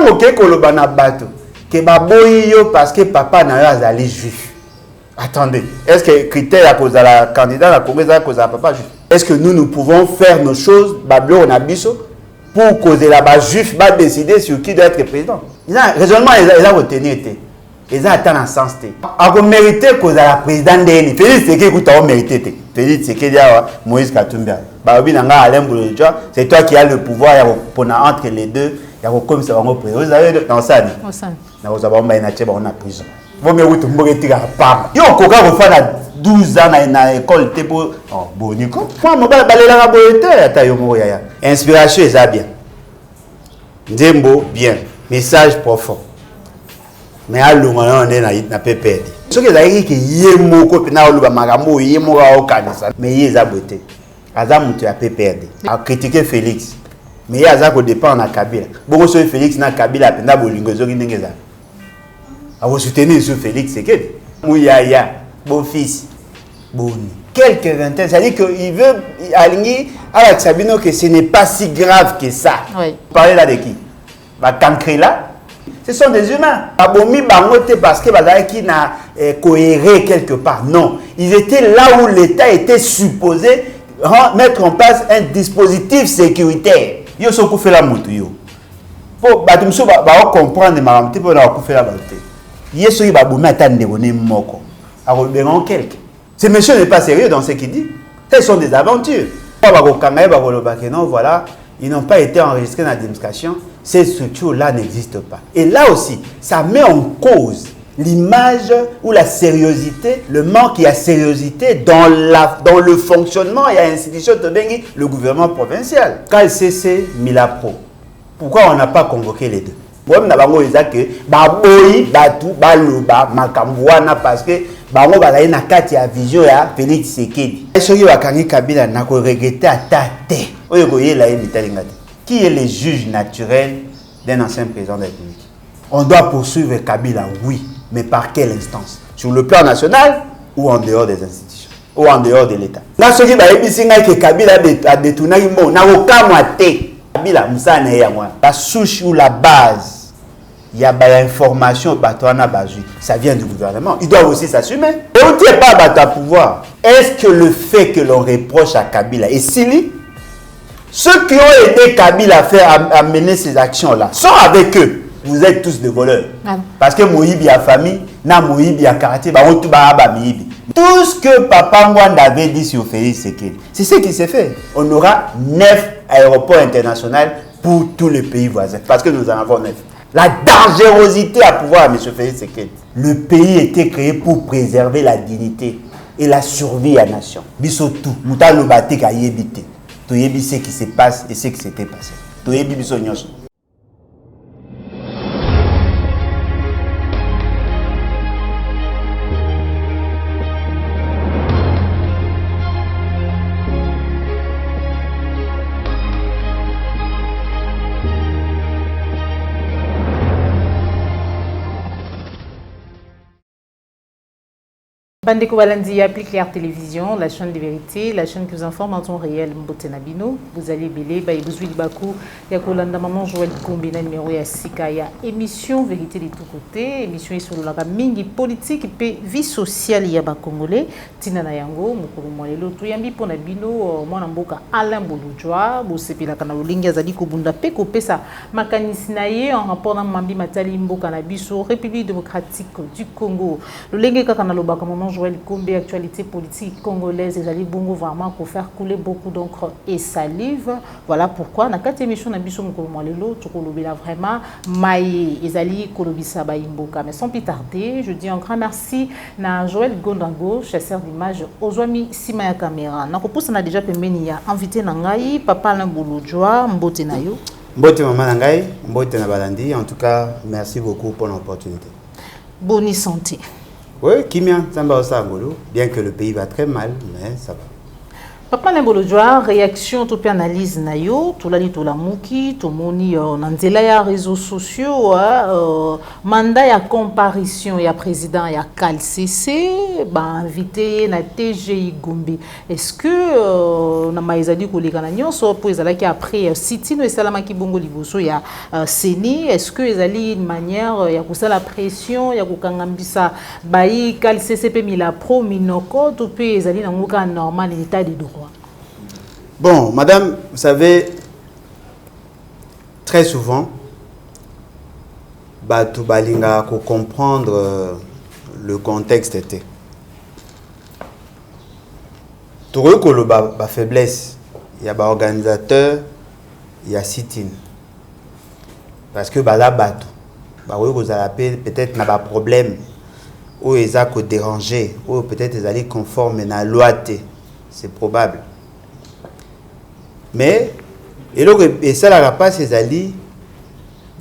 Tant que koloba na bato que baboyi yo parce que papa na yo azali juif. Attendez, est-ce que critère à cause de la candidat à Congrès à cause de papa juif? Est-ce que nous pouvons faire nos choses bablo on a biso pour causer la base juif va décider sur qui doit être président? Ils ont raisonnement ils ont retenu été. Ils ont atteint un sens té. A mérité cause la président d'Eni. Félix c'est qui écoute a mérité. Félix c'est qui dit Moïse Katumbi. Baobi nanga Alain Boulodja, c'est toi qui as le pouvoir pour entre les deux. Il y a comme ça on peut. Vous avez dans ça. Dans ça. Nous avons ba inache ba on a prison. Vous me vous tombez tira pas. Yo koka ko fa 12 ans na école té pour oh boniko. Moi mo balela la boyete ata yo mo yaya. Inspiration est bien. Ndembo bien. Message profond. Mais à l'ouman on est na PPD. Ce que ça dit que yemoko pena oluba magambo yemoko okanisa. Mais yeza beauté. Aza mutu ya PPD. A critiquer Félix. Mais yaza ko dépend na Kabila. Bongo so Félix na Kabila penda bolingo zo ngeza. A vous soutenir sur Félix c'est que Mouyaya, beau fils. Boni. Quelques vingtaines, ça dit qu'il veut aligner avec Sabino que ce n'est pas si grave que ça. Oui. Vous parlez là de qui? Bah Kankri-là. Ce sont des humains. Abomi Bangote parce que qui n'a cohéré quelque part. Non. Ils étaient là où l'État était supposé mettre en place un dispositif sécuritaire. Yo soku fait la moto yo. Pour batumso ba comprendre maramti pour na faire la moto. Yeso ba bomi atande boné moko. A reberon quelque. Ce monsieur n'est pas sérieux dans ce qu'il dit. Ce sont des aventures. Non, voilà, ils n'ont pas été enregistrés dans l'administration. Ces structures-là n'existent pas. Et là aussi, ça met en cause l'image ou la sérieuxité, le manque de sérieuxité dans le fonctionnement et l'institution de le gouvernement provincial. KLCC, Milapro. Pourquoi on n'a pas convoqué les deux? Moi, je sais que Baboyi, Batu, Baloba, Makambouana, parce que Bango bazali na kati ya vision ya Félix Tshisekedi. Soki bakangi Kabila na ko regretter atate. Oyo koyela ye mitalinga te. Qui est le juge naturel d'un ancien président de la République? On doit poursuivre Kabila, oui, mais par quelle instance? Sur le plan national ou en dehors des institutions ou en dehors de l'État? Là soki ba yebisinga que Kabila a détourné mo na okamwa te. Kabila musana ya mwa. La souche ou la base. Il y a des informations, ça vient du gouvernement. Ils doivent aussi s'assumer. Et on ne tient pas à pouvoir. Est-ce que le fait que l'on reproche à Kabila et Sili, ceux qui ont aidé Kabila à mener ces actions-là, sont avec eux? Vous êtes tous des voleurs. Ah. Parce que Moïbi a famille, na Moïbi a quartier, tout ce que Papa Mwanda avait dit sur Félix Tshisekedi, c'est ce qui s'est fait. On aura 9 aéroports internationaux pour tous les pays voisins. Parce que nous en avons 9. La dangerosité à pouvoir, M. Félix Tshisekedi. Le pays était créé pour préserver la dignité et la survie à la nation. Bisotou, Moutalo Batek a yébité. Tu yébi ce qui se passe et ce qui s'était passé. Tu yébi biso nyonso. Bandeko Balandi applique Claire Télévision, la chaîne de vérité, la chaîne qui vous informe en temps réel. Mbotenabino, vous allez belé, Baïbouzouili Bakou, Yakolanda Maman Joël Kombina numéro ya Sika, ya émission Vérité de tous côtés, émission sur la mingi politique et vie sociale ya ba Congolais, Tina Nayango, Mukuru Mwalelo, Tuyambi Ponabino, Mwanamboka Alain Boulodjoa, Bosepi la Kanaolinga Zadi Kobunda Peko Pesa, Makanisinaye en rapport à Mambi Matali Mboka Nabiso, République démocratique du Congo, le Lengue Kakanaloba Maman Joël Kombe, actualité politique congolaise, et Ali Bongo vraiment pour faire couler beaucoup d'encre et salive. Voilà pourquoi, dans cette émission, nous avons vraiment maillé et Ali Kolobisa Baimboka. Mais sans plus tarder, je dis un grand merci à Joël Gondango, chasseur d'images, Ozwami Simaya Caméra. Nous avons déjà permis invité Nangaï, Papa Alain Boulodjoa, Mbote Nayo. Mbote Maman Nangaï, Mbote Nabalandi. En tout cas, merci beaucoup pour l'opportunité. Bonne santé. Oui, Kimia, ça va bien que le pays va très mal, mais ça va. Papa Nembolodjoa, réaction, tout analyse nayo, tout la li tout la mouki, tout moni nanzela ya réseaux sociaux, mandat ya comparution ya président ya KLCC, ba invité na TGI Gombe. Est-ce que na maizadi ko lekana nyonso po ezala ki après sitino esalama ki bongo liboso ya Seni, est-ce que ezali une manière ya kusala pression ya kokangambisa bayi KLCC pe mila pro minoko tout pe ezali na ngoka normal l'état de droit? Bon, madame, vous savez, très souvent, Batu Balinga pour comprendre le contexte était. Tout le ba faiblesse, il y a ba organisateur, il y a sit-in. Parce que bah là Batu, bah oui vous avez peut-être n'a pas problème, ou ils a dérangé, ou peut-être ils allaient conforme à la loi T, c'est probable. Mais et ça la rapace ces alliés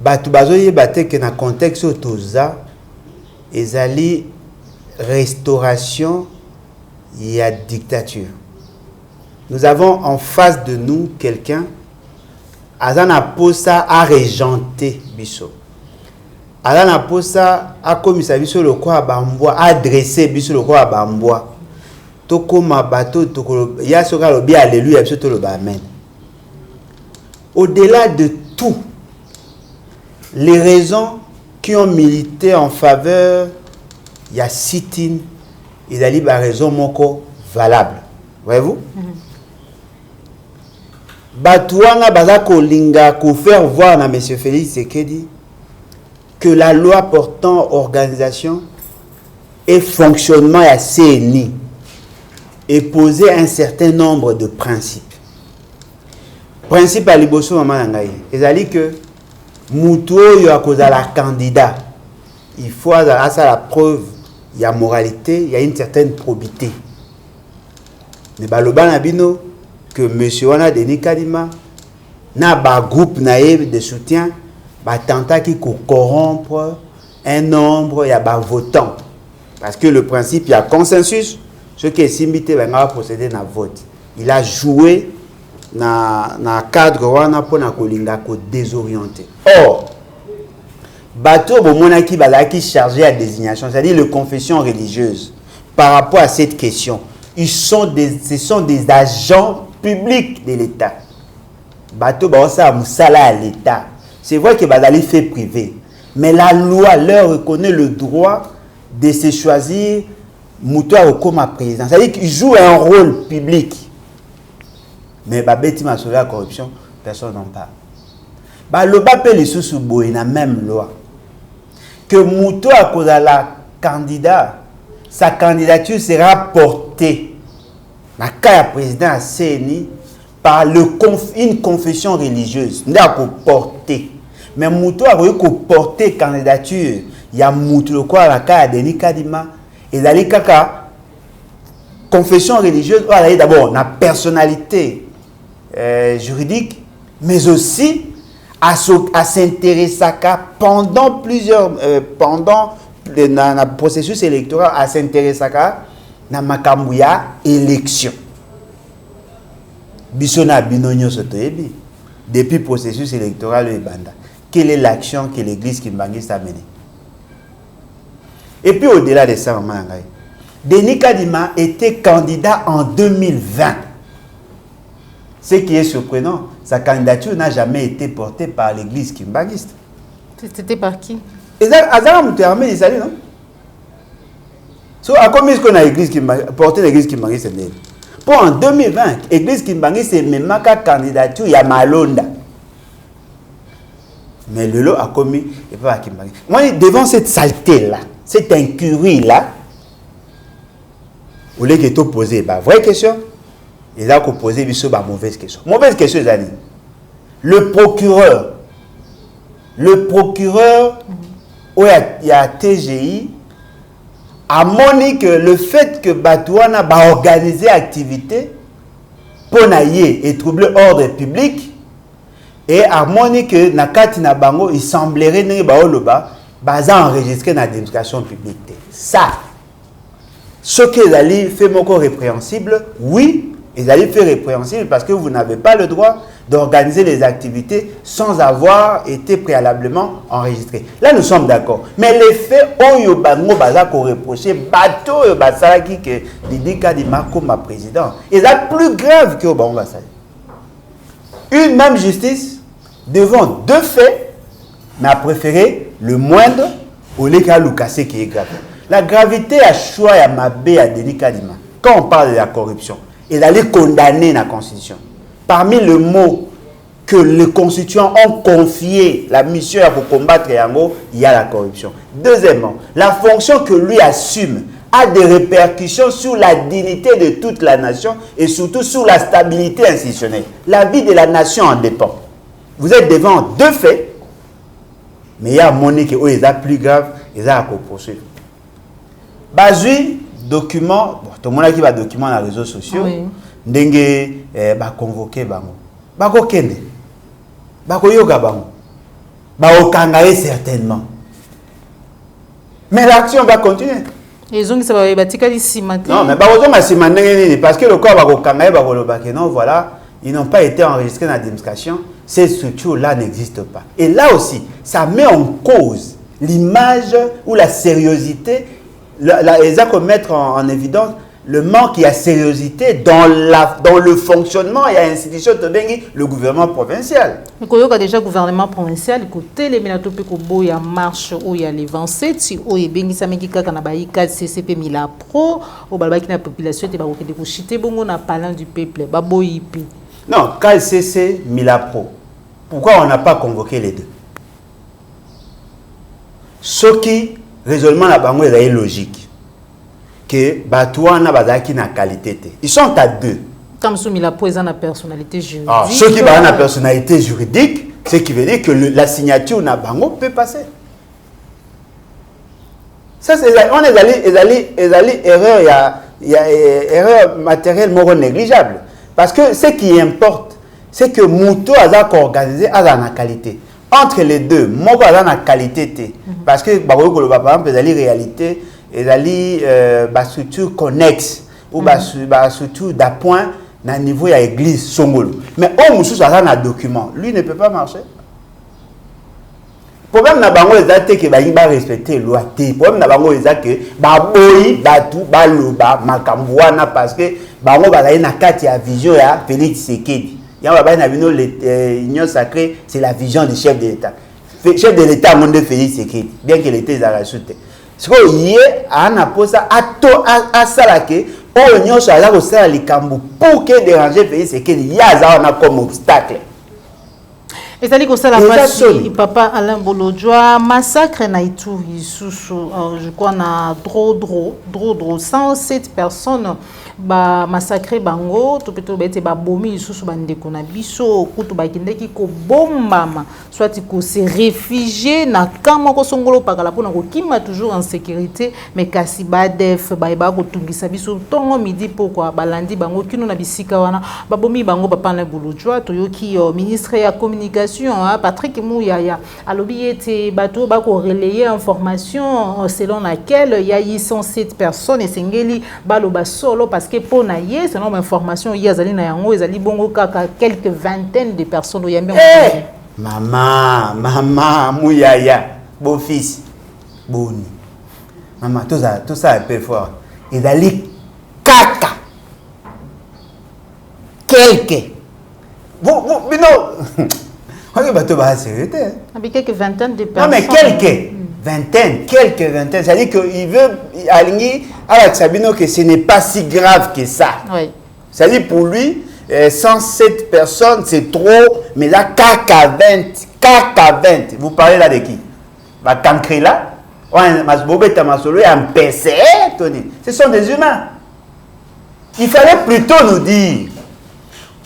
batu bazoye batte que dans contexte autoza les alliés restauration il y a dictature. Nous avons en face de nous quelqu'un azana posa à régenter biso. Azana posa à commissaire biso le quoi bamboa adresser biso le quoi bamboa. Toko ma bateau toko ya soka lo bien alléluia biso to le amen. Au-delà de tout, les raisons qui ont milité en faveur, il y a sit-in, il y a des raisons moko valables. Voyez-vous? Batouana bazako linga ko faire voir à M. Félix Tshisekedi que la loi portant organisation et fonctionnement à CNI est posé un certain nombre de principes. Principe à liboso maman nangai ezali que mutu oyo akozala candidat il faut à ça la preuve il y a moralité il y a une certaine probité mais baloba na bino que monsieur wana Denis Kadima na ba groupe naïf de soutien ba tenta qui corrompre un nombre il y a ba votants parce que le principe il y a consensus ce qui est simité va procéder na vote il a joué na cadre wana pona kolinga ko désorienté. Or bateau bomonaki balaki chargé à désignation, c'est-à-dire les confessions religieuses par rapport à cette question, ce sont des agents publics de l'État. Bateau baosa musala à l'État. C'est vrai que bazali fait privé, mais la loi leur reconnaît le droit de se choisir moutoua comme président. C'est-à-dire qu'ils jouent un rôle public. Mais babeti ma sur la corruption, personne n'en parle. Bah le bapel est sous la même loi. Que Mouto à cause de la candidat, sa candidature sera portée. La cas président à CNI par une confession religieuse. N'a pas porté. Mais Mouto a porté candidature. Il y a Mouto quoi la cas Denis Kadima et d'aller kaka confession religieuse. D'abord la personnalité. Juridique, mais aussi à s'intéresser pendant pendant le processus électoral, à s'intéresser à la makambouya élection. Bisona binonyo sotoyebi depuis le processus électoral le banda. Quelle est l'action que l'église Kimbangiste a menée? Et puis au-delà de ça, Denis Kadima était candidat en 2020. Ce qui est surprenant, sa candidature n'a jamais été portée par l'église Kimbangiste. C'était par qui? Azara Mouterame, il s'allie, non? So, à combien est-ce qu'on a porté l'église Kimbangiste? Pour en 2020, l'église Kimbangiste, c'est même ma candidature, il y a Malonda. Mais le lot a commis, et pas à Kimbangiste. Moi, devant cette saleté-là, cette incurie-là, vous voulez que tu poses, vraie question? Il a posé une mauvaise question. Mauvaise question, Zani. Le procureur, où il y a TGI, a moni que le fait que Batouana va organiser activité pour naïe et troubler l'ordre public, et a moni que Nakati Nabango, il semblerait que Baoloba va enregistrer dans la démonstration publique. Ça, ce que Zali fait mon corps répréhensible, oui. Ils allaient faire répréhensible parce que vous n'avez pas le droit d'organiser les activités sans avoir été préalablement enregistré. Là, nous sommes d'accord. Mais les faits, Oyo Bango Bazako reproché, bateau Basalaki que Didi Kadima comme ma président. Et c'est plus grave que Bango Basali. Une même justice devant deux faits, mais a préféré le moindre au Leka Lukassé qui est grave. La gravité a choix à Mabé à Didi Kadima. Quand on parle de la corruption, il allait condamner la Constitution. Parmi les mots que les constituants ont confié la mission pour combattre Yango, il y a la corruption. Deuxièmement, la fonction que lui assume a des répercussions sur la dignité de toute la nation et surtout sur la stabilité institutionnelle. La vie de la nation en dépend. Vous êtes devant deux faits, mais il y a un monnaie qui est plus grave, et ça à poursuivre. Bazui, document, bon, tout le monde qui va document dans les réseaux sociaux, ndenge ba convoquer bango. Bako kende. Bako yoga bango. Bako kangaye certainement. Mais l'action va continuer. Ils ont dit que ça va être non, mais bako zonga sima ndenge parce que le corps bako kangaye bako lobake non voilà, ils n'ont pas été enregistrés dans la démonstration, ces structures là n'existent pas. Et là aussi, ça met en cause l'image ou la sérieuxité. Ils ont mettre en évidence le manque de sérieuxité dans le fonctionnement et l'institution de le gouvernement provincial. Il y a déjà le gouvernement provincial, il y a des marche où il y a les 27, où il y a des CCP Mila Pro, où il y a la population qui est chité na parlant du peuple. Non, KCC Mila Pro. Pourquoi on n'a pas convoqué les deux? Ce qui raisonnement la bango est logique que Batouana bazaki na qualité. Ils sont à deux. Comme sous la poésie na personnalité juridique. Ah, ceux qui ont la personnalité juridique, ce qui veut dire que la signature na bango peut passer. Ça c'est on est allé erreur il y a erreur matérielle non négligeable parce que ce qui importe c'est que Mouto a organisé à la qualité. Entre les deux, moi je la qualité parce que par exemple les réalité les structures connexes ou structure d'appoint à niveau de l'église Songolo. Mais au Moussou ça a un document, lui ne peut pas marcher. Le problème na bango est que ba respecter loi té. Le problème na bango est que ba boyi batu ba loba makambwana parce que bango bazali na kati ya vision ya Félix Tshisekedi. L'union sacrée, c'est la vision du chef de l'État. Le chef de l'État, monde Félix Tshisekedi, bien qu'il était à la chute. Ce qu'il y a un apôtre à Salake, l'union soit là au sein de l'Ikambu pour que déranger Félix Tshisekedi, il y a comme obstacle. Et ça dit que ça la passe, papa Alain Bolodjoa, massacre Naïtou, je crois, na Dro, 107 personnes. Ba massacré bango to peto bete ba bomi isusu bandeko na biso kutu ba kindeki ko bombama soit ko se réfugier na kama ko songolo pakala pona ko kima toujours en sécurité mais kasi ba def ba ko tungisa biso tongo midi pourquoi balandi bango kino na bisika wana ba bomi bango papa na Bolodjoa to yoki ministre ya communication Patrick Mouyaya alobi ete bato ba ko relayer information selon laquelle il y a 107 personnes et sengeli baloba solo parce que pour naïe, selon ma information, il y a quelques vingtaines de personnes. Maman, Mouyaya, beau fils, boni. Maman, tout ça est un peu fort. Ils allaient caca. Quelques. Mais non. Quelques vingtaines de personnes. Non, mais quelques vingtaines. C'est-à-dire qu'il veut aligner avec Sabino que ce n'est pas si grave que ça. Oui. C'est-à-dire pour lui, 107 personnes, c'est trop, mais là, caca 20. Vous parlez là de qui? Bah, Kankri là, un PC, Tony. Ce sont des humains. Il fallait plutôt nous dire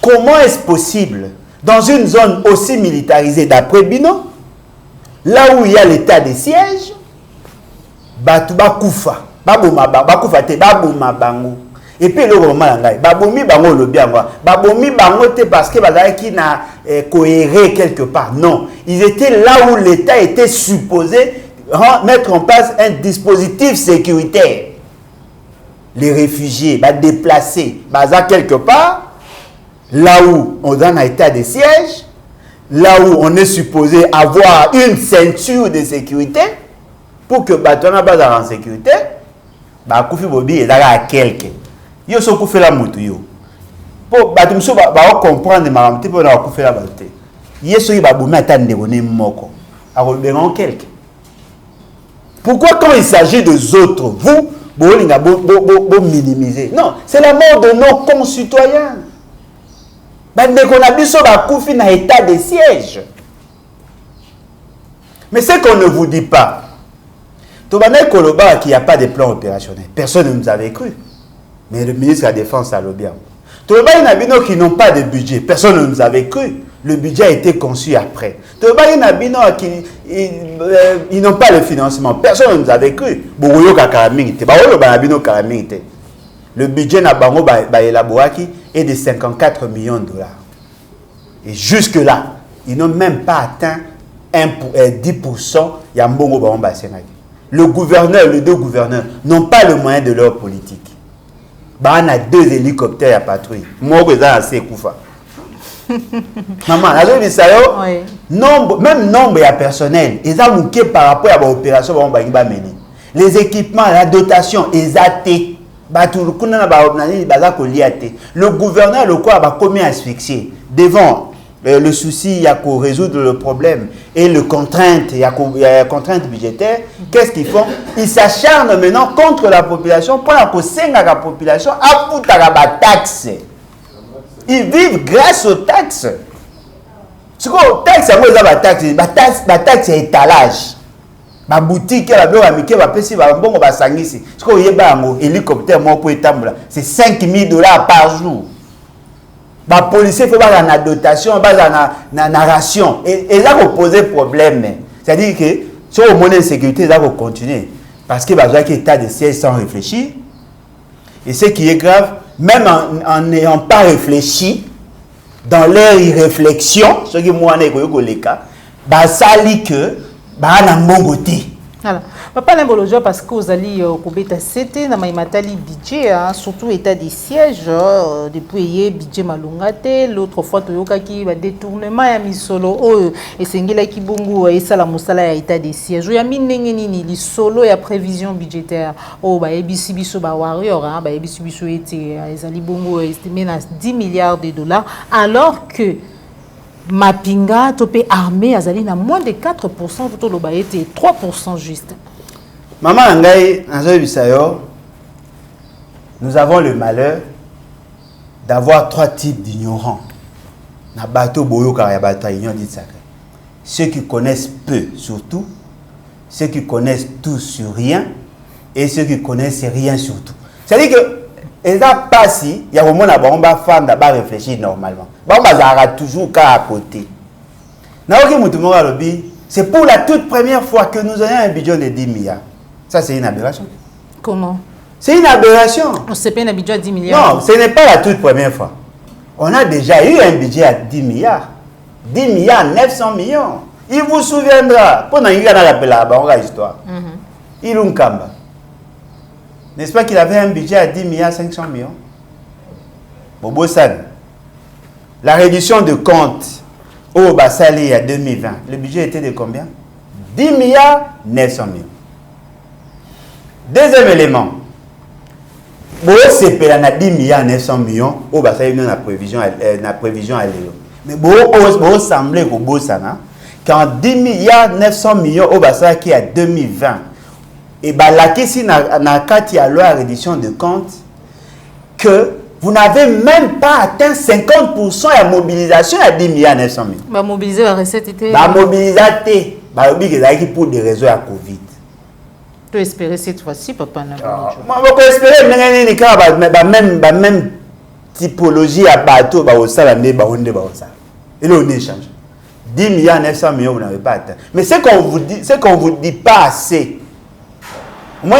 comment est-ce possible, dans une zone aussi militarisée d'après Bino, là où il y a l'état de siège, Batouba Koufa, Bakoufa te Babouma Bango. Et puis le moment là, Baboumi Bango le bien, Baboumi Bango te parce que Bazara qui n'a cohéré quelque part. Non, ils étaient là où l'État était supposé mettre en place un dispositif sécuritaire. les réfugiés, déplacés, quelque part, là où on est en état de siège, là où on est supposé avoir une ceinture de sécurité, pour que Batona base en sécurité, Koufi Bobi est à quelqu'un. Yo so Koufi la moutou yo. Pour Batumso comprendre ma ramte pour na Koufi la balte. Yeso yi baboumi atande boné moko. A reberan quelqu'un. Pourquoi quand il s'agit des autres, vous minimiser? Non, c'est la mort de nos concitoyens. Dès qu'on a vu ça, Koufi na état de siège. Mais ce qu'on ne vous dit pas, Tobanel Koloba qu'il n'y a pas de plan opérationnel. Personne ne nous avait cru. Mais le ministre de la Défense a le bien. Tobanel Nabino qui n'ont pas de budget. Personne ne nous avait cru. Le budget a été conçu après. Tobanel Nabino qui ils n'ont pas le financement. Personne ne nous avait cru. Le budget Nabango Elaboraki est de 54 millions de dollars. Et jusque-là, ils n'ont même pas atteint 10% Yambongo Bamba Sénagi. Le gouverneur, les deux gouverneurs n'ont pas le moyen de leur politique. On a 2 hélicoptères à patrouille. Moi, je suis assez koufa. Maman, même nombre de personnel, ils ont manqué par rapport à l'opération. Les équipements, la dotation, ils ont été. Le gouverneur, le quoi, a commis asphyxié devant le souci, il y a qu'à résoudre le problème et le contrainte, il y a contrainte budgétaire. Qu'est-ce qu'ils font? Ils s'acharnent maintenant contre la population pour la population à foutre la taxe. Ils vivent grâce aux taxes. Ce qu'on taxe, la taxe est étalage. Ma boutique, la boutique, la PC, la bongo, la sangisi. Ce qu'on y a un hélicoptère, c'est 5 000 $ par jour. Les policiers font la dotation, la narration. Et ça va poser problème. C'est-à-dire que si on a une sécurité, ça va continuer. Parce que les gens qui état de siège sans réfléchir. Et ce qui est grave, même en n'ayant pas réfléchi, dans leur irréflexion, ce qui est ça dit que alors, papa Lambolojo parce que vous allez au Kobeta c'était na maimatali budget surtout état des sièges depuis budget malungate l'autre fois toyoka ki ba détournement ya misolo et sengela ki bongo et sala musala ya état des sièges ya minenge nini li solo ya prévision budgétaire ba ebisi biso ba warrior ba ebisi biso ete ezali bongo estimé na 10 milliards de dollars alors que Mapinga, topé armé, azali na moins de 4%, tout le baïe était 3% juste. Maman Ngaï, nous avons le malheur d'avoir 3 types d'ignorants. Na bateau boyo karabata ignorant dit sacré. Ceux qui connaissent peu surtout, ceux qui connaissent tout sur rien et ceux qui connaissent rien sur tout. C'est-à-dire que et ça passe, il y a un moment où on va réfléchir normalement. On va toujours à côté. C'est pour la toute première fois que nous avons un budget de 10 milliards. Ça, c'est une aberration. Comment? C'est une aberration. On s'est payé un budget de 10 milliards. Non, ce n'est pas la toute première fois. On a déjà eu un budget à 10 milliards. 10 milliards, 900 millions. Il vous souviendra. Pendant qu'il y a une histoire. Il y a un kamba. N'est-ce pas qu'il avait un budget à 10 milliards 500 millions? Bobo San. La réduction de compte au Bassali à 2020, le budget était de combien? 10 milliards 900 millions. Deuxième élément. Bobo CP a 10 milliards 900 millions au Bassali dans la prévision à l'eau. Mais Bobo semblait au Bobo Sana qu'en 10 milliards 900 millions au Bassali qui est à 2020. Et bien, la question dans la loi réduction de compte que vous n'avez même pas atteint 50% de la mobilisation à 10 milliards 900 000. Bah, mobiliser la recette était. Bah, mobiliser, pour des raisons à Covid. Tu espérer cette fois-ci, papa? Moi, je peux espérer même typologie à bateau, au salaire, et là, on échange. 10 milliards 900 millions, vous n'avez pas atteint. Mais ce qu'on vous dit pas assez. Moi,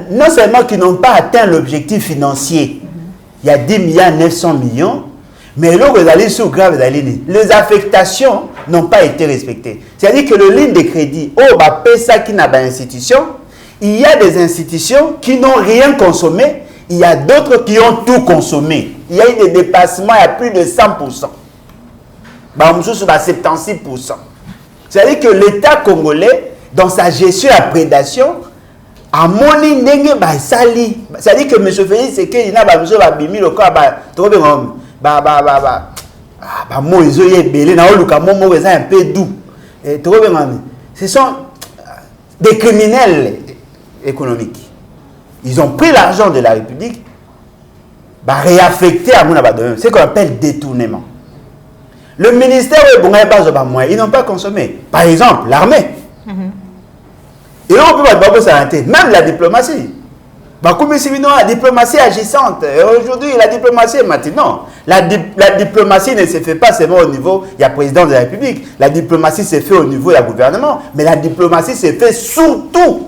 non seulement qu'ils n'ont pas atteint l'objectif financier, il y a 10 milliards 900 millions, mais là, vous allez sous grave, les affectations n'ont pas été respectées. C'est-à-dire que le ligne de crédit, ça qui n'a pas d'institution, il y a des institutions qui n'ont rien consommé, il y a d'autres qui ont tout consommé. Il y a eu des dépassements à plus de 100%. Bah, on sur 76%. C'est-à-dire que l'État congolais, dans sa gestion à prédation, a moni ndenge ba sali. C'est-à-dire que M. Félix Tshisekedi n'a pas besoin de bimi le corps trop bien moi ils ont belé na oluka momo un peu doux. Et trop bien. Ce sont des criminels économiques. Ils ont pris l'argent de la République, réaffecté à mon abandon. C'est ce qu'on appelle détournement. Le ministère, ils n'ont pas consommé. Par exemple, l'armée. Et là, on peut pas s'arrêter. Même la diplomatie. La diplomatie agissante. Aujourd'hui, la diplomatie est maintenant. La diplomatie ne se fait pas seulement au niveau du président de la République. La diplomatie se fait au niveau du gouvernement. Mais la diplomatie se fait surtout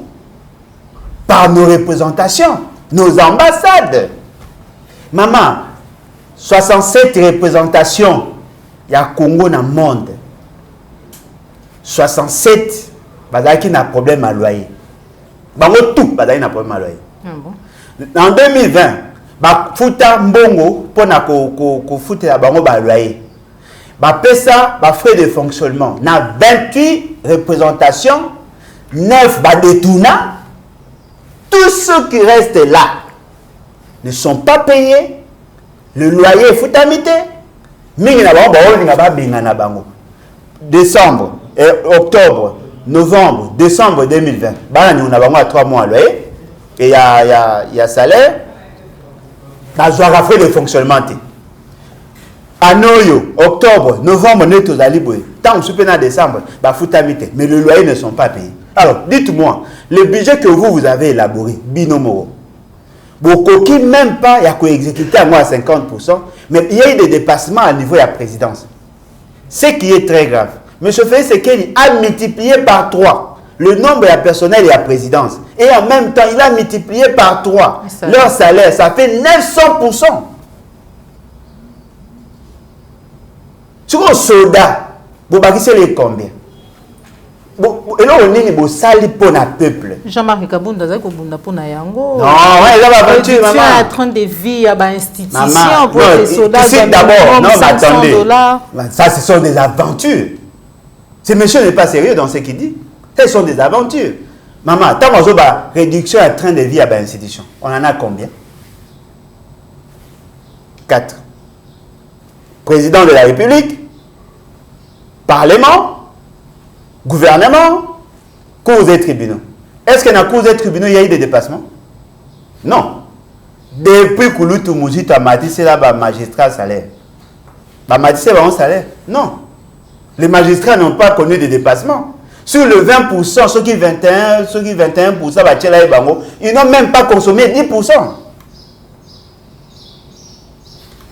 par nos représentations, nos ambassades. Maman, 67 représentations, il y a Congo dans le monde. 67, il y a un problème à loyer. Tout, il y a un problème à loyer. En 2020, Fouta Mbongo, pour foutre la bango loyer. Pesa, frais de fonctionnement. Il y a 28 représentations, 9 détournants. Tous ceux qui restent là ne sont pas payés. Le loyer est foutamité. Décembre, octobre, novembre, décembre 2020. Nous avons 3 mois à loyer. Et il y a salaire. Il y a frais de fonctionnement. En octobre, novembre, nous sommes allés. Tant que nous décembre, foutamité. Mais les loyers ne sont pas payés. Alors, dites-moi, le budget que vous avez élaboré, binomoro, beaucoup qui même pas, il y a qu'à exécuter à moi à 50%, mais il y a eu des dépassements à niveau de la présidence. Ce qui est très grave. M. Félix Tshisekedi a multiplié par 3 le nombre de personnel et la présidence. Et en même temps, il a multiplié par 3 leur salaire. Ça fait 900%. Sur un soldat, vous avez combien? Et là, on est au sali pour le peuple. Jean-Marc Kabunda, c'est pour Yango. Non, ouais, là, tu es en train de vivre à l'institution pour les soldats. D'abord, non, mais attendez. Ça, ce sont des aventures. Ce monsieur n'est pas sérieux dans ce qu'il dit. Ce sont des aventures. Maman, tant qu'on a réduction à train de vie à l'institution, on en a combien? 4. Président de la République, Parlement, gouvernement, cours et tribunaux. Est-ce que dans les cours et tribunaux, il y a eu des dépassements? Non. Depuis que Kouloutou Mouzit a matissé là, magistrat salaire. Matissé un salaire? Non. Les magistrats n'ont pas connu de dépassements. Sur le 20%, ceux qui 21%, ils n'ont même pas consommé 10%.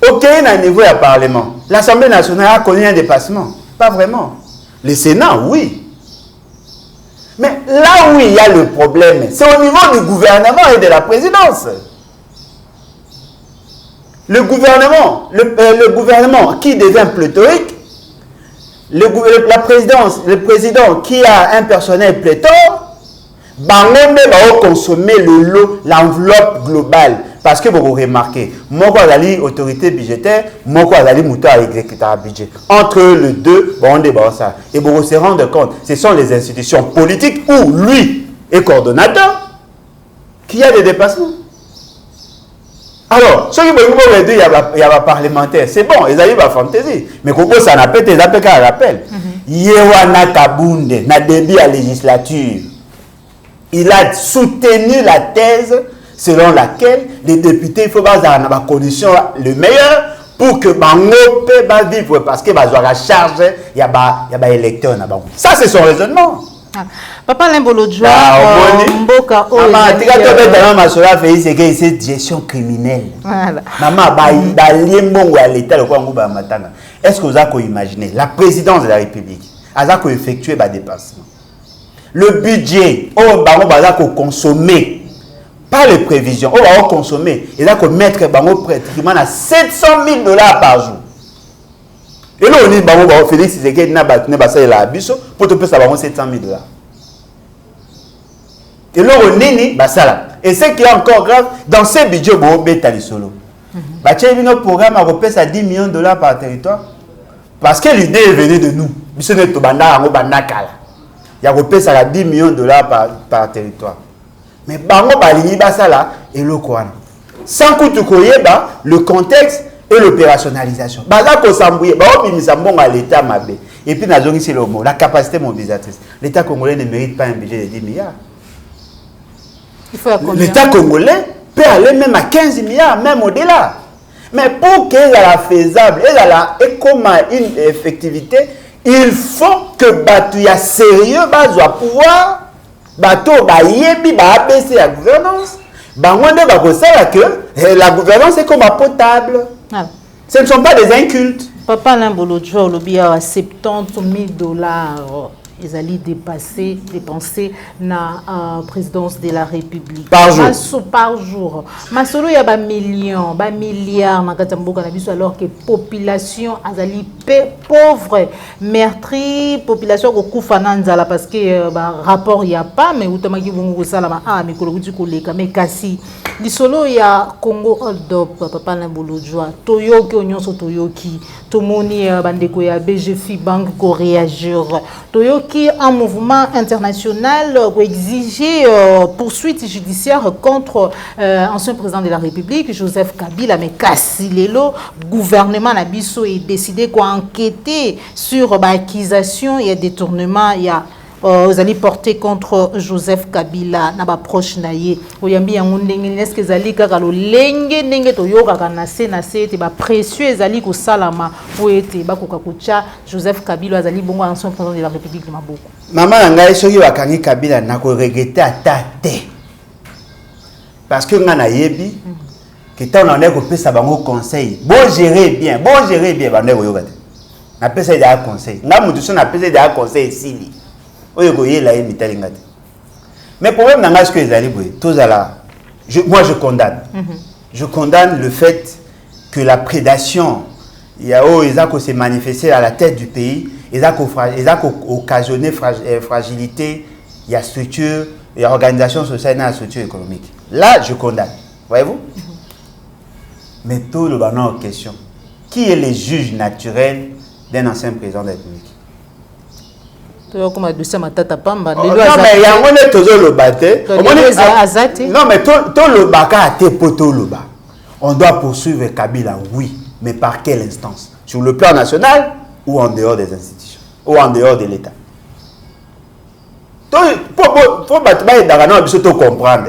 Ok, à niveau du Parlement, l'Assemblée nationale a connu un dépassement. Pas vraiment. Le Sénat, oui. Mais là où il y a le problème, c'est au niveau du gouvernement et de la présidence. Le gouvernement qui devient pléthorique, la présidence, le président qui a un personnel pléthore, on va consommer l'enveloppe globale. Parce que vous remarquez, moi, je autorité budgétaire, moi, je mouton exécuteur budget. Entre les deux, on débat ça. Et vous se rendez compte, ce sont les institutions politiques où lui est coordonnateur qui a des dépassements. Alors, ceux qui veulent dire il y a des parlementaires, c'est bon, ils arrivent à fantaisie. Mais quand ça n'a pas été rappel. Yewana Kabunde, na début à la législature, il a soutenu la thèse selon laquelle les députés, il faut avoir des conditions le meilleur pour que Bango puisse vivre parce qu'il va avoir la charge, il y a des électeurs. Ça, c'est son raisonnement. Papa Limbolodjoa, Mboka, c'est gestion criminelle. Maman, est-ce que vous avez imaginé la présidence de la République a effectué des dépassements? Le budget, on va consommer. Pas les prévisions, on va consommer. Et là, qu'on mettre pratiquement à 700 000 $ par jour. Et là, on dit, Félix Tshisekedi n'a pas la biso pour te payer 700 000 $. Et là, on dit, ça là. Et ce qui est encore grave, dans ces budgets, bon, bêta les solo. Bah, tu as vu notre programme à repèse à 10 millions de dollars par territoire. Parce que l'idée est venue de nous. Il y a repèse à 10 millions de dollars par territoire. Mais bango balingi basala et le quoi. Sans coup de koyeba, le contexte et l'opérationnalisation. Baza ko sambouye, ba obimisa mbongo à l'état mabé. Et puis nazongi c'est le mot, la capacité mobilisatrice. L'État congolais ne mérite pas un budget de 10 milliards. L'État congolais peut aller même à 15 milliards, même au-delà. Mais pour qu'elle soit faisable, et comme une effectivité, il faut que Batouya sérieux va pouvoir bateau bayebi ba baisser la gouvernance. Bangonde ba kosala que la gouvernance est comme potable. Ah. Ce ne sont pas des incultes. Papa Limbolodjo lobia à 70 000 dollars. Ils allaient dépenser la présidence de la République. Par jour. Par jour. Masolo y a des millions, des milliards dans Katamboka alors que la population azali pauvre, meurtrie, population ko kufananzala parce que rapport y a pas mais utamaki bongo salama mais kolobuti koleka mais kasi lisolo ya Congo hold up papa Limbolodjo toyoki onyonso toyoki tomoni bandeko ya BGFI banque ko réagir toyoki un mouvement international pour exiger poursuite judiciaire contre ancien président de la République Joseph Kabila mais Kassilelo gouvernement Nabiso est décidé d'enquêter sur l'accusation et détournement il y a vous allez porter contre Joseph Kabila na ba proche naie oyambi yango ndenge est-ce que zali kaka lo lenge ndenge to yoka kana se te ba précieux ezali ko salama po ete ba koka kucha Joseph Kabila azali bongo ancien président de la République de Maboko maman ngai soki bakangi Kabila na ko regretter atate parce que ngana yebi que tant on est ko pesa bango conseil bon gérer bien ba ndeko yoka te na pesa ya conseil ngamutu so na pesa ya conseil ici. Mais le problème dans ce que les alliés, moi je condamne. Je condamne le fait que la prédation, ils s'est manifestée à la tête du pays, ils ont occasionné fragilité, il y a structure, il y a organisation sociale et la structure économique. Là, je condamne. Voyez-vous? Mais tout le ballon en question. Qui est le juge naturel d'un ancien président de la République? Non, mais tout le baka a été poto le bas. On doit poursuivre Kabila, oui, mais par quelle instance? Sur le plan national ou en dehors des institutions ou en dehors de l'État? Faut comprendre.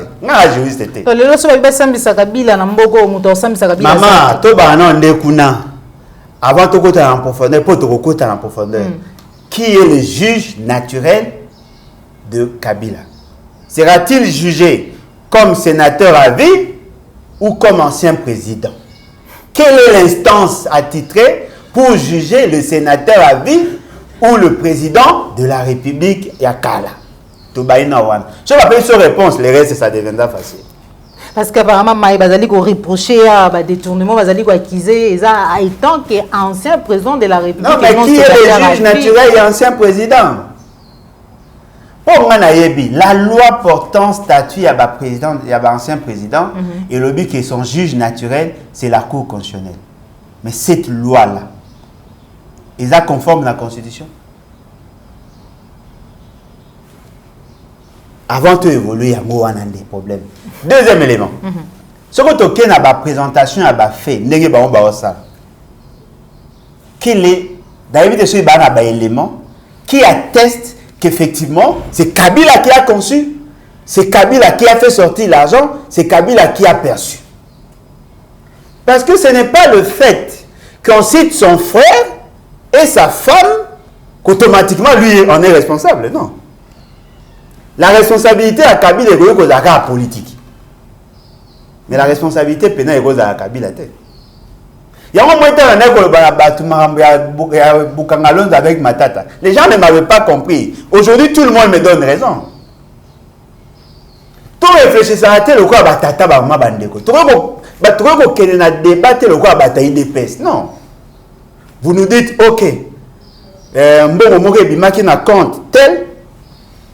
Maman, to ba non ndekuna. Avant to kota en profondeur, pour to kota en profondeur. Qui est le juge naturel de Kabila? Sera-t-il jugé comme sénateur à vie ou comme ancien président? Quelle est l'instance attitrée pour juger le sénateur à vie ou le président de la République Yakala? Je vais appeler sur réponse, le reste ça deviendra facile. Parce qu'apparemment, Bazali ko reproché à détournement, Bazali ko accusé étant qu'ancien président de la République. Non, mais qui est le juge naturel et ancien président? Pour moi, la loi portant statut à président, à ancien président, et le but qui son juge naturel, c'est la Cour constitutionnelle. Mais cette loi-là, ils sont conformes à la Constitution? Avant de évoluer, il y a des problèmes. Deuxième élément. Ce que tu as la présentation à fait, quel est d'ailleurs élément qui atteste qu'effectivement c'est Kabila qui a conçu, c'est Kabila qui a fait sortir l'argent, c'est Kabila qui a perçu. Parce que ce n'est pas le fait qu'on cite son frère et sa femme qu'automatiquement lui en est responsable, non. La responsabilité à Kabila est la politique. Mais la responsabilité pénale est à Kabila. Il y a un moment où avec Matata. Les gens ne m'avaient pas compris. Aujourd'hui, tout le monde me donne raison. Tout réfléchissez à tel ou quoi Matata va m'abandéko. Tout le monde débattre le quoi bataille des pèses. Non. Vous nous dites, ok, Mbongo Moge Bimaki na compte tel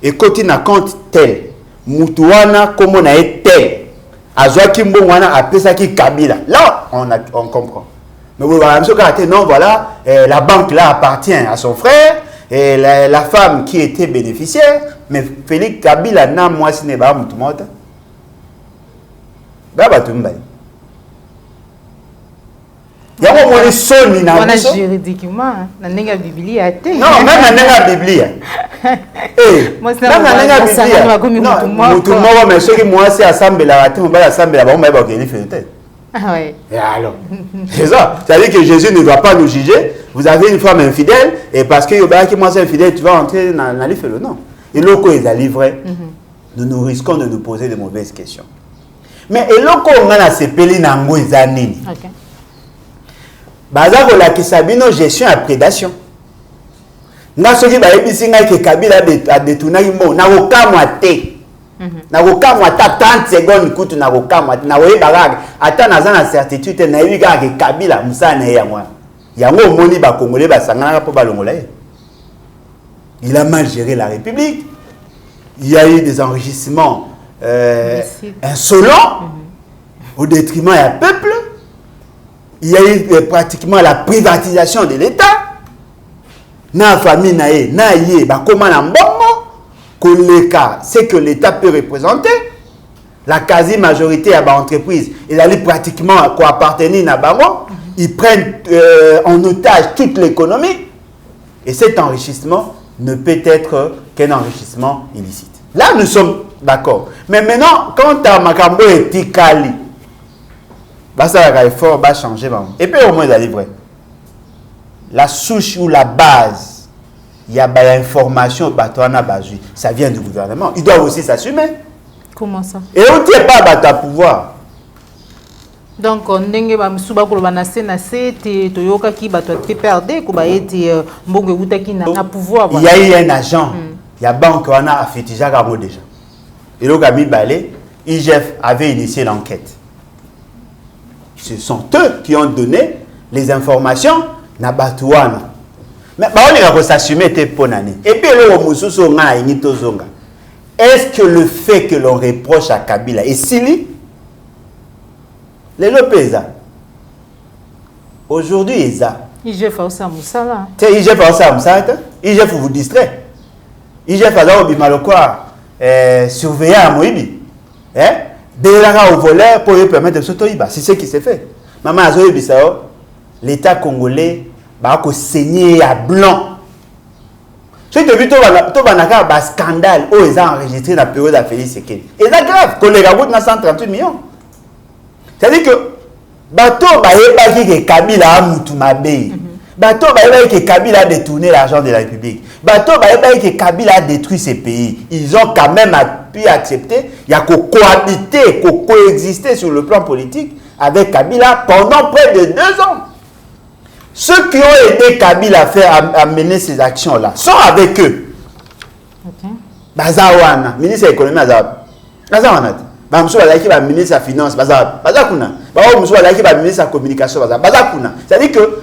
et Koti na compte tel. Moutouana, comme on a été, Azwaki Mbouana a pesaki Kabila. Là, on comprend. Mais vous voyez, non, voilà, la banque là appartient à son frère, et la femme qui était bénéficiaire, mais Félix Kabila n'a moi si n'est pas Moutoumota. Bah, Tumbaï. Il y a un moment sonné dans le juridiquement, dans la Bible, non, même dans la Bible. Moi, c'est dans la Bible. Non, mais ceux qui moi c'est assemblée là, on va l'assembler là, on va y faire. Ah ouais. Et alors, c'est ça. C'est-à-dire que Jésus ne doit pas nous juger. Vous avez une femme infidèle, et parce que qui moi c'est infidèle, tu vas entrer dans la livre. Non. Et l'autre est livré. Nous risquons de nous poser de mauvaises questions. Mais et l'autre on a ces pelines en Guizanini. Ok. Bazako la kisabino gestion à prédation. Nga soki ba ebisinga ke Kabila a détourné mo na kokamwa te. Na kokamwa ta 30 secondes kutu na kokamwa te na oye bagaga ata naza na certitude na yebi ka ke Kabila musana ye yango. Yango moni ba congolais ba sangana po ba longola ye. Il a mal géré la République. Il y a eu des enrichissements insolents au détriment du peuple. Il y a eu pratiquement la privatisation de l'État. Na famille nae, na yé, bah comment na mbongo, koleka, c'est que l'État peut représenter. La quasi-majorité à l'entreprise, ils allaient pratiquement quoi appartenir à Bango. Ils prennent en otage toute l'économie. Et cet enrichissement ne peut être qu'un enrichissement illicite. Là, nous sommes d'accord. Mais maintenant, quand tu as Makambo et Tikali, ça va fort, va changer. Et puis au moins, il est vrai. La souche ou la base, il y a des informations, ça vient du gouvernement. Ils doivent aussi s'assumer. Comment ça? Et on ne tient pas à pouvoir. Donc, on a pouvoir. Il y a eu un agent, il y a banque, on a affecté déjà. Et le gars Balé, IGF avait initié l'enquête. Ce sont eux qui ont donné les informations na Batouana. Mais on va s'assumer pour l'année. Et puis est-ce que le fait que l'on reproche à Kabila est Sili? Les Lopeza. Aujourd'hui, Eza. IGF a aussi un moussala. IGF a aussi un moussala. IGF vous distrait. IGF a d'abord bimalokwa surveiller à Moïbi. Déjà au voleur pour lui permettre de s'auto-iba. C'est ce qui s'est fait. Maman a dit l'État congolais va saigner à blanc. Si tu as vu tout un scandale où ils ont enregistré la période à Félix Sekeli. Et c'est grave. Collègue a 138 millions. C'est-à-dire que bateau que Kabila a moutoumabé. Bateau que Kabila a détourné l'argent de la République. Bateau que Kabila a détruit ces pays. Ils ont quand même pu accepter. Il y a qu'à cohabiter, qu'à coexister sur le plan politique avec Kabila pendant près de 2 ans. Ceux qui ont aidé Kabila à mener ces actions-là sont avec eux. Bazawana, ministre de l'économie, Bazawana. Ministre de la ministre de la finance, Bazakuna. Ministre de la ministre de la communication, Bazakuna. C'est-à-dire que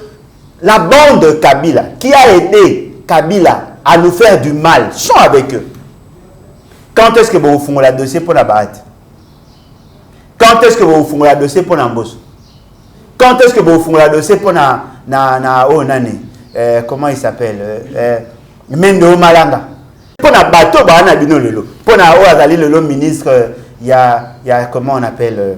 la bande Kabila qui a aidé Kabila à nous faire du mal sont avec eux. Quand est-ce que vous faites le dossier pour la barrette? Quand est-ce que vous faites le dossier pour l'embauche? Quand est-ce que vous faites le dossier pour comment il s'appelle? Mendo Malanga. Pour la bateau, pour le ministre, il y a comment on appelle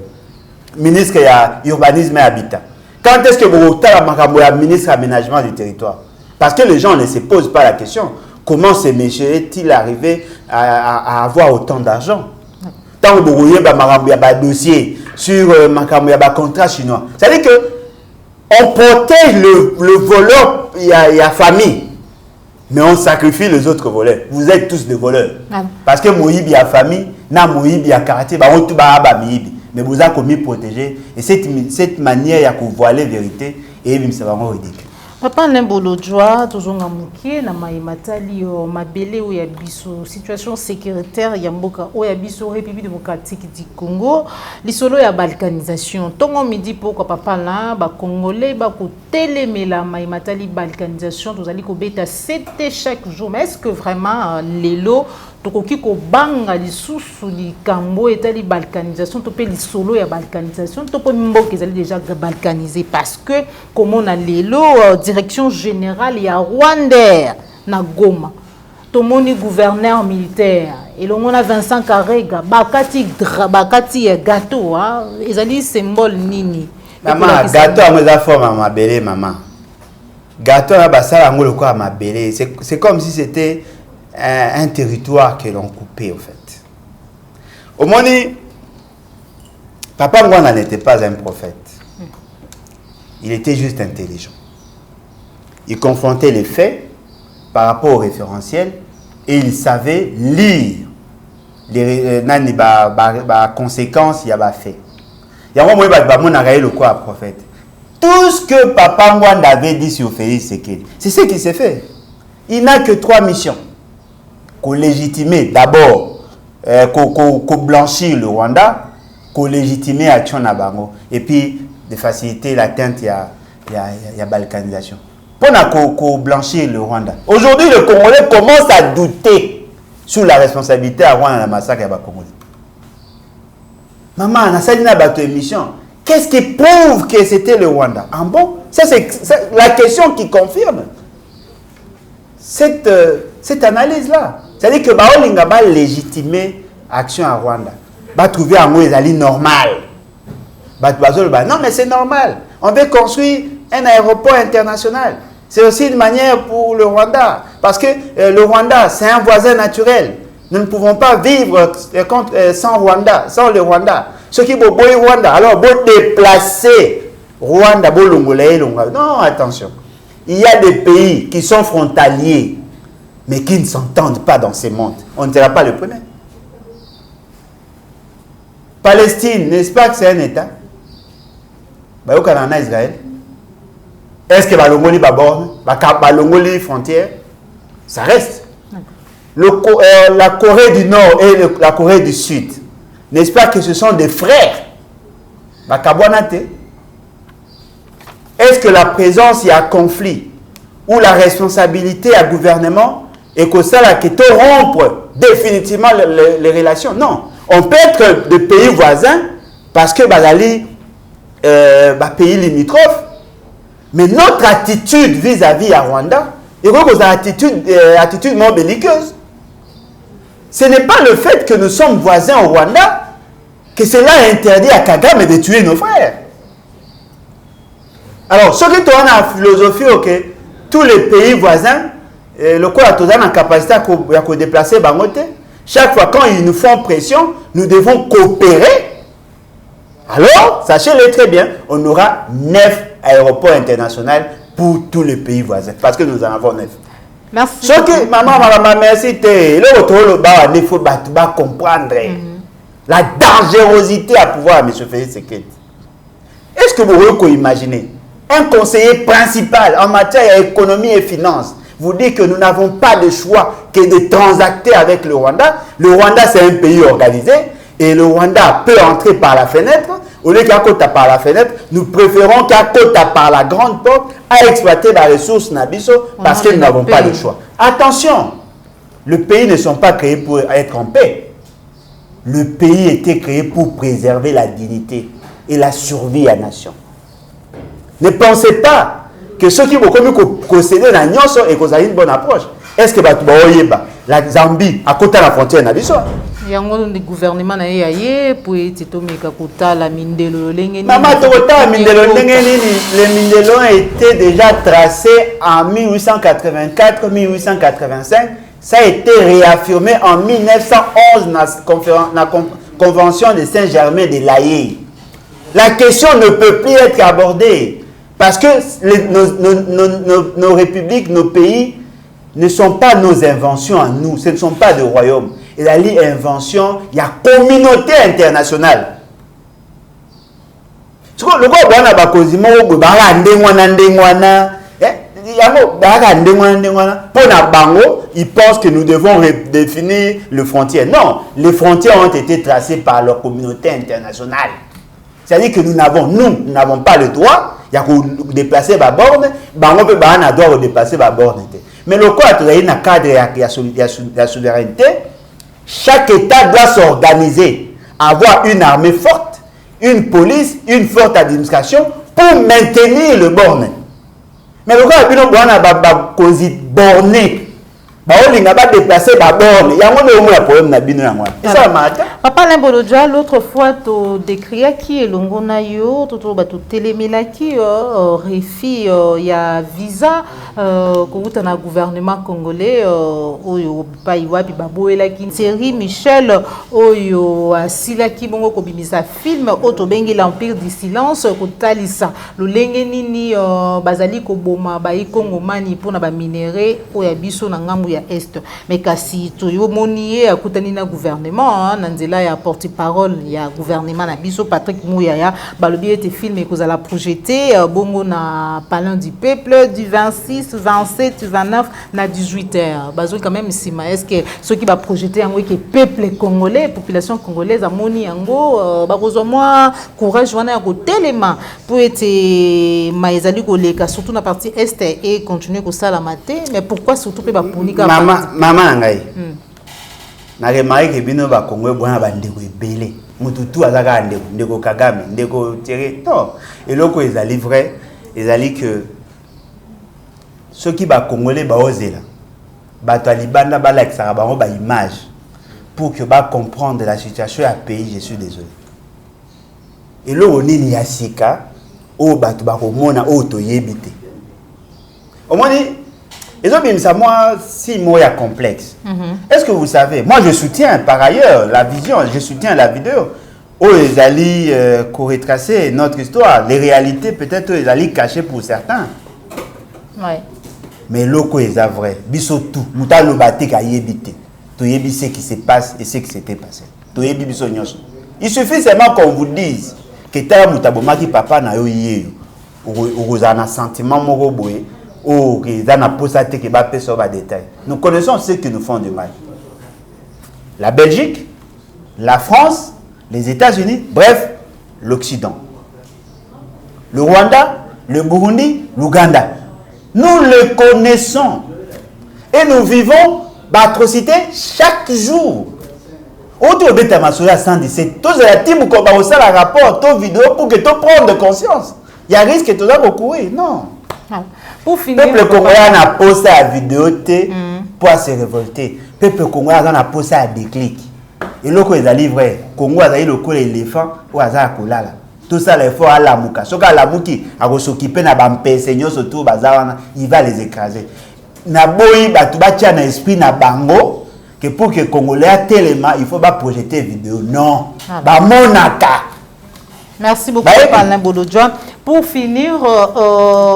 ministre, il y a urbanisme et habitat. Quand est-ce que vous avez le ministre aménagement du territoire? Parce que les gens ne se posent pas la question. Comment ce monsieur est-il arrivé à avoir autant d'argent? Tant que vous avez un dossier sur un contrat chinois. C'est-à-dire que on protège le voleur, il y a famille. Mais on sacrifie les autres voleurs. Vous êtes tous des voleurs. Parce que Moïbi a famille, na Moïbi a karaté, on tout ba Moïbi. Mais vous avez commis protéger. Et cette manière, il y a voiler la vérité. Et c'est vraiment ridicule. Papa Nembolo Joa, toujours ngamuki na maimatali o mabele o ya biso situation sécuritaire ya mboka o ya biso République démocratique du Congo lisolo ya balkanisation tongo midi pourquoi papa là ba congolais ba ko telemela maimatali balkanisation tozali ko beta c'était chaque jour mais est-ce que vraiment lelo tokoki ko banga lisusu likambo etali balkanisation to pe lisolo ya balkanisation to po mboka ezali déjà balkanisé parce que comme on a lelo direction générale ya Rwanda na Goma tomoni gouverneur militaire et on a Vincent Karega bakati gâteau ezali symbole nini maman gâteau a mes forme ma belle maman gâteau na basala ngolo kwa ma belle c'est comme si c'était un territoire que l'on coupait au fait. Au moment Papa Ngwana n'était pas un prophète. Il était juste intelligent. Il confrontait les faits par rapport au référentiel et il savait lire les conséquences il y a fait. Il y a un moment où il a le quoi prophète. Tout ce que Papa Ngwana avait dit sur Félix Tshisekedi, c'est ce qui s'est fait. Il n'a que 3 missions. Légitimer d'abord, blanchir le Rwanda, légitimer l'action Nabango, et puis de faciliter l'atteinte à la balkanisation. Pour blanchir le Rwanda. Aujourd'hui, le Congolais commence à douter sur la responsabilité à Rwanda dans le massacre à Congolais. Maman, on a sali na bateau émission. Qu'est-ce qui prouve que c'était le Rwanda? Ah bon? Ça, c'est la question qui confirme cette analyse-là. C'est-à-dire que Baolinga va légitimer l'action à Rwanda. Va trouver un mot normal. Non, mais c'est normal. On veut construire un aéroport international. C'est aussi une manière pour le Rwanda. Parce que le Rwanda, c'est un voisin naturel. Nous ne pouvons pas vivre sans Rwanda, sans le Rwanda. Ceux qui vont Rwanda, alors vont déplacer Rwanda, non, attention. Il y a des pays qui sont frontaliers, mais qui ne s'entendent pas dans ces mondes. On ne dira pas le premier. Palestine, n'est-ce pas que c'est un État? Au Canada, Israël. Est-ce que Balongoli Baborne, Balongoli frontière? Ça reste. La Corée du Nord et la Corée du Sud, n'est-ce pas que ce sont des frères? Est-ce que la présence, il y a conflit ou la responsabilité à gouvernement et que ça qui te rompre définitivement les relations? Non. On peut être de pays voisins parce que Bazali pays limitrophes, mais notre attitude vis-à-vis à Rwanda est une attitude non belliqueuse. Ce n'est pas le fait que nous sommes voisins au Rwanda que cela interdit à Kagame de tuer nos frères. Alors, ce qui tourne en philosophie, ok, tous les pays voisins, le quoi a en capacité de déplacer Bangote, chaque fois quand ils nous font pression, nous devons coopérer. Alors, sachez-le très bien, on aura 9 aéroports internationaux pour tous les pays voisins, parce que nous en avons 9. Merci. Ce que maman, merci, il faut comprendre la dangerosité à pouvoir M. Félix Tshisekedi. Est-ce que vous pouvez imaginer un conseiller principal en matière d'économie et finances vous dit que nous n'avons pas de choix que de transacter avec le Rwanda? Le Rwanda, c'est un pays organisé et le Rwanda peut entrer par la fenêtre. Au lieu qu'à côté par la fenêtre, nous préférons qu'à côté par la grande porte à exploiter la ressource Nabiso parce que nous n'avons pas de choix. Attention, le pays ne sont pas créés pour être en paix. Le pays était créé pour préserver la dignité et la survie à la nation. Ne pensez pas que ceux qui vont concéder la nation et qu'on a une bonne approche. Est-ce que la Zambie, à côté de la frontière, n'a pas besoin? Il y a un gouvernement qui a été pour la Mindelo. Maman, les Mindelo étaient déjà tracés en 1884-1885. Ça a été réaffirmé en 1911 dans la Convention de Saint-Germain de l'Aïe. La question ne peut plus être abordée parce que nos républiques, nos pays ne sont pas nos inventions à nous, ce ne sont pas des royaumes. Il y a l'invention, il y a communauté internationale. Le ils pensent que nous devons redéfinir les frontières. Non, les frontières ont été tracées par la communauté internationale. C'est-à-dire que nous n'avons pas le droit de déplacer la borne, on peut déplacer la borne. Mais le quoi, il y a un cadre de la souveraineté, Chaque État doit s'organiser, avoir une armée forte, une police, une forte administration pour maintenir le borne. Mais le gars, il a borné. Il a déplacé la borne. Il y a un problème dans le ça Papa Limbolodja, l'autre fois, tu décriais qui est l'ongonayo, tu télémila qui réfi, il y a visa, quand on a gouvernement congolais, oyo paiwa puis baboela qui série Michel, oyo asila qui bongo kobimisa film, auto bengi l'empire du silence, kotalisa, le lengenini bazali koboma bai kongomani pour na ba minéré, oya biso na ngambu ya est, mais kasi to yo monié akutani na gouvernement, nanzela ya porte-parole ya gouvernement na biso Patrick Mouyaya balobi était filmé que la projeté bongo na Palais du peuple du 26 27 29 na 18h bazo quand même sima est-ce que ceux qui va projeter en que peuple congolais population congolaise a moni yango bakozo moi courage wana ya kotelema pour être maezali koleka surtout na partie est et continuer ko sala maté mais pourquoi surtout pe ba ponika maman ngai na remarque que bino ba Congo bwana ba ndeko ebele mututu azaka ndeko Kagame ndeko Thierry non et loko ezali vrai ezali que ceux qui ba congolais ba ozela ba talibanda ba like ça ba image pour que ba comprendre la situation à pays je suis désolé et lo nini ya sika o batu ba ko mona o to yebite au moins et donc, moi, si moi, il y a complexe. Est-ce que vous savez, moi, je soutiens par ailleurs la vision, je soutiens la vidéo. Oh, ils allaient retracer notre histoire. Les réalités, peut-être, ils allaient cacher pour certains. Ouais. Mais l'oko est vrai. Biso tout. Mouta le baté a yébité. Tu yébi ce qui se passe et ce qui s'était passé. Tu yébi biso nyos. Il suffit seulement qu'on vous dise que t'as moutaboma qui papa na yo yé. Ou un sentiment moro boye. Oh, nous connaissons ceux qui nous font du mal. La Belgique, la France, les États-Unis, bref, l'Occident. Le Rwanda, le Burundi, l'Ouganda. Nous les connaissons. Et nous vivons d'atrocités chaque jour. Autour de Tamasoula 117, tous les types qui ont un rapport, tous vidéo pour que tu prennes conscience. Il y a un risque que tu dois recourir. Non. Pour finir, le peuple congolais a posté la vidéo pour se révolter. Le peuple congolais a posté un déclic. Et là, ils allaient vrai. Congo a le coup l'éléphant ou a kolala. Tout ça, les fois à la mouka. Ce que la mouki a s'occuper na bampé seigneur surtout bazana, il va les écraser. Na boyi batubatia na esprit na bango que pour que congolais a tellement il faut pas projeter vidéo. Non. Ba monaka. Merci beaucoup, Alain Bolodja. Pour finir,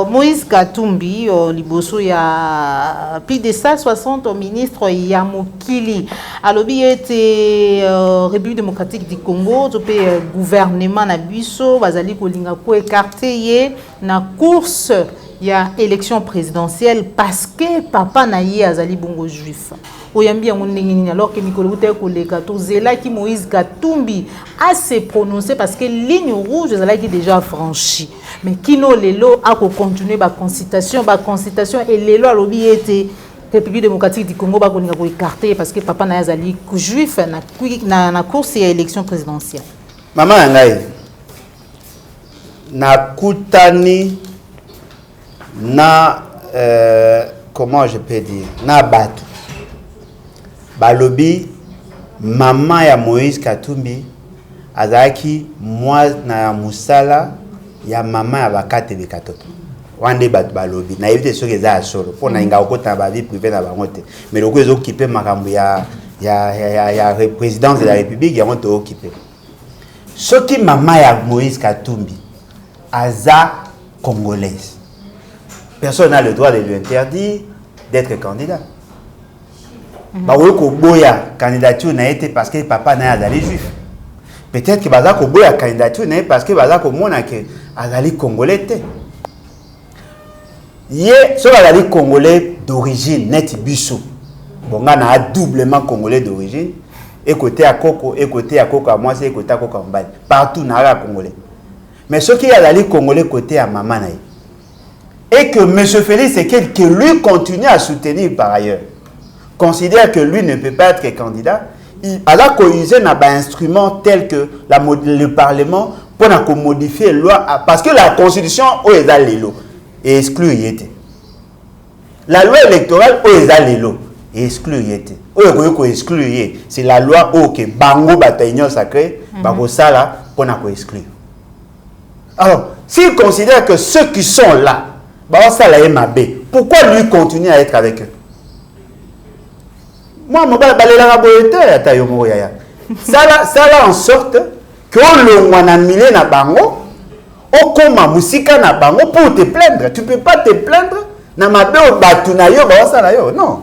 Moïse Katumbi, Liboso, il y a plus de 160 ministres Yamokili. Alors, il était République démocratique du Congo, le gouvernement Nabiso, Bazali Kolinga ko écarté na course, il y a élection présidentielle parce que papa naïe azali bongo juif. Alors que Mikolo Koleka Tozela qui Moïse Katumbi a se prononcé parce que ligne rouge est déjà franchie. Mais Kino Lelo a continué la consultation et Lelo a lobby était République démocratique du Congo va écarté parce que papa n'a azali juif na course et élection présidentielle. Maman ngai na kutani na comment je peux dire na batu balobi maman ya Moïse Katumbi azaki moi na musala ya maman ya bakate bekatoto wande bat balobi na éviter ce que za solo pour na inga okota ba vie privée na bangote mais loko ezo occuper makambo ya présidence de la République ya monto occuper ce qui maman ya Moïse Katumbi aza congolaise personne n'a le droit de lui interdire d'être candidat. Boya candidature n'a été parce que papa n'a pas juif. Peut-être que Bazako Boya candidature n'a été parce que Bazako Mona que Azali congolais. Yé, ce Azali congolais d'origine, net biso. Bon, on a doublement congolais d'origine. Et côté à Koko, et côté à Koko à moi, c'est côté à Koko à Mbali. Partout, n'a pas congolais. Mais ce qui est Azali congolais côté à Maman Naï. Et que M. Félix Tshisekedi, que lui continue à soutenir par ailleurs, considère que lui ne peut pas être candidat, a corrigé un instrument tel que le Parlement pour modifier la loi parce que la Constitution est à l'élo et exclut yété. La loi électorale est à l'élo et exclut yété. C'est la loi qui bango bataillon sacré bako sala pour exclure. Alors, s'il considère que ceux qui sont là, ça la MAB, pourquoi lui continuer à être avec eux? Moi, je vais ça là en sorte que le wanamile na bango, o koma musika na bango pour te plaindre. Tu ne peux pas te plaindre na mabe o batu na yo ba ça yo, non.